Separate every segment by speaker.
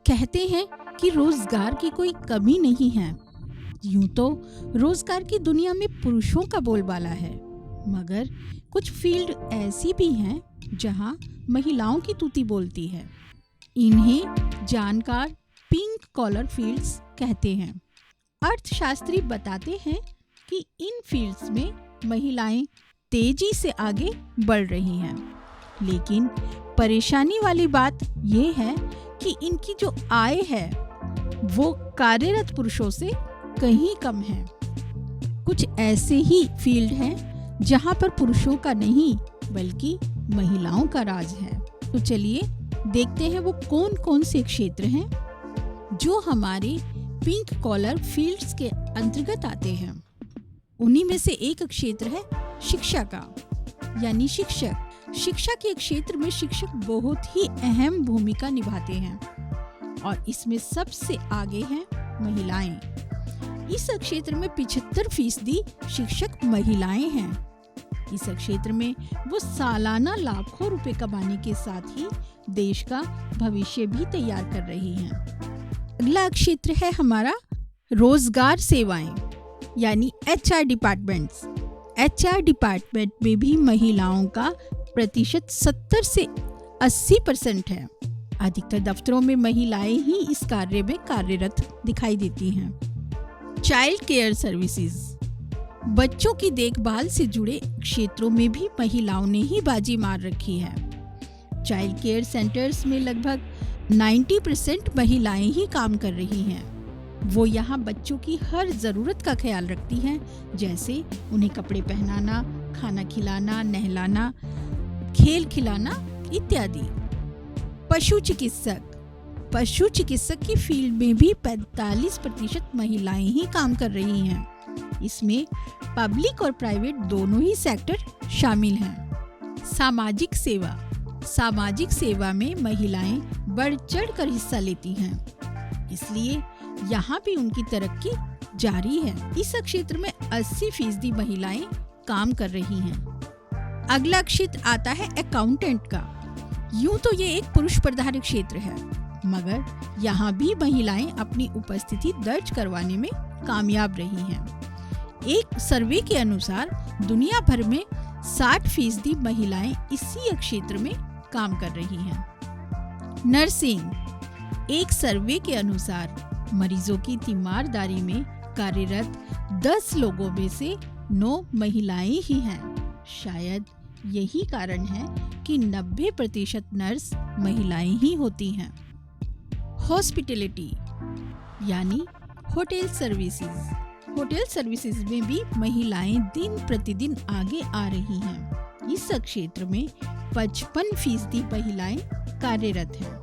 Speaker 1: कहते हैं कि रोजगार की कोई कमी नहीं है। यूं तो रोजगार की दुनिया में पुरुषों का बोलबाला है, मगर कुछ फील्ड ऐसी भी हैं जहां महिलाओं की तूती बोलती है। इन्हें जानकार पिंक कॉलर फील्ड्स कहते हैं। अर्थशास्त्री बताते हैं कि इन फील्ड्स में महिलाएं तेजी से आगे बढ़ रही हैं, लेकिन परेशानी वाली बात यह है कि इनकी जो आय है वो कार्यरत पुरुषों से कहीं कम है। कुछ ऐसे ही फील्ड हैं जहां पर पुरुषों का नहीं बल्कि महिलाओं का राज है। तो चलिए देखते हैं वो कौन कौन से क्षेत्र हैं जो हमारे पिंक कॉलर फील्ड्स के अंतर्गत आते हैं। उन्हीं में से एक क्षेत्र है शिक्षा का, यानी शिक्षक। शिक्षा के क्षेत्र में शिक्षक बहुत ही अहम भूमिका निभाते हैं और इसमें सबसे आगे हैं महिलाएं। इस क्षेत्र में 75% शिक्षक महिलाएं हैं। इस क्षेत्र में वो सालाना लाखों रुपए कमाने के साथ ही देश का भविष्य भी तैयार कर रही हैं। अगला क्षेत्र है हमारा रोजगार सेवाएं, यानी HR डिपार्टमेंट्स। HR डिपार्टमेंट में भी महिलाओं का प्रतिशत 70 से 80% है। अधिकतर दफ्तरों में महिलाएं ही इस कार्य में कार्यरत दिखाई देती हैं। चाइल्ड केयर सर्विसेज, बच्चों की देखभाल से जुड़े क्षेत्रों में भी महिलाओं ने ही बाजी मार रखी है। चाइल्ड केयर सेंटर्स में लगभग 90% महिलाएं ही काम कर रही हैं। वो यहाँ बच्चों की हर ज़रूरत का ख्याल रखती हैं, जैसे उन्हें कपड़े पहनाना, खाना खिलाना, नहलाना, खेल खिलाना इत्यादि। पशु चिकित्सक की फील्ड में भी 45% महिलाएं ही काम कर रही हैं। इसमें पब्लिक और प्राइवेट दोनों ही सेक्टर शामिल हैं। सामाजिक सेवा में महिलाएं बढ़ चढ़ कर हिस्सा लेती हैं, इसलिए यहाँ भी उनकी तरक्की जारी है। इस क्षेत्र में 80% महिलाएं काम कर रही हैं। अगला क्षेत्र आता है अकाउंटेंट का। यूं तो ये एक पुरुष प्रधान क्षेत्र है, मगर यहाँ भी महिलाएं अपनी उपस्थिति दर्ज करवाने में कामयाब रही हैं। एक सर्वे के अनुसार दुनिया भर में 60% महिलाएं इसी क्षेत्र में काम कर रही हैं। नर्सिंग, एक सर्वे के अनुसार मरीजों की तीमारदारी में कार्यरत 10 लोगों में से 9 महिलाएं ही हैं। शायद यही कारण है कि 90% नर्स महिलाएं ही होती हैं। हॉस्पिटैलिटी, यानी होटल सर्विसेज में भी महिलाएं दिन प्रतिदिन आगे आ रही हैं। इस क्षेत्र में 55% महिलाएं कार्यरत हैं।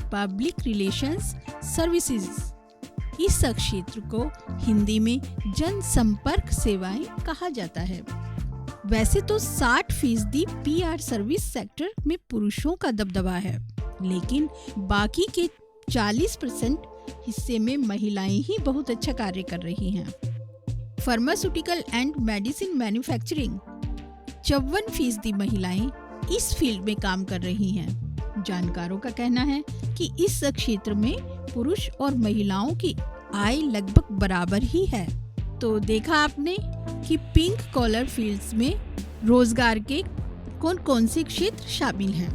Speaker 1: पब्लिक रिलेशंस सर्विसेज, इस क्षेत्र को हिंदी में जनसंपर्क सेवाएं कहा जाता है। वैसे तो 60% PR सर्विस सेक्टर में पुरुषों का दबदबा है, लेकिन बाकी के 40% हिस्से में महिलाएं ही बहुत अच्छा कार्य कर रही हैं। फार्मास्यूटिकल एंड मेडिसिन मैन्युफैक्चरिंग, 54% महिलाएं इस फील्ड में काम कर रही हैं। जानकारों का कहना है कि इस क्षेत्र में पुरुष और महिलाओं की आय लगभग बराबर ही है। तो देखा आपने कि पिंक कॉलर फील्ड्स में रोजगार के कौन कौन से क्षेत्र शामिल हैं।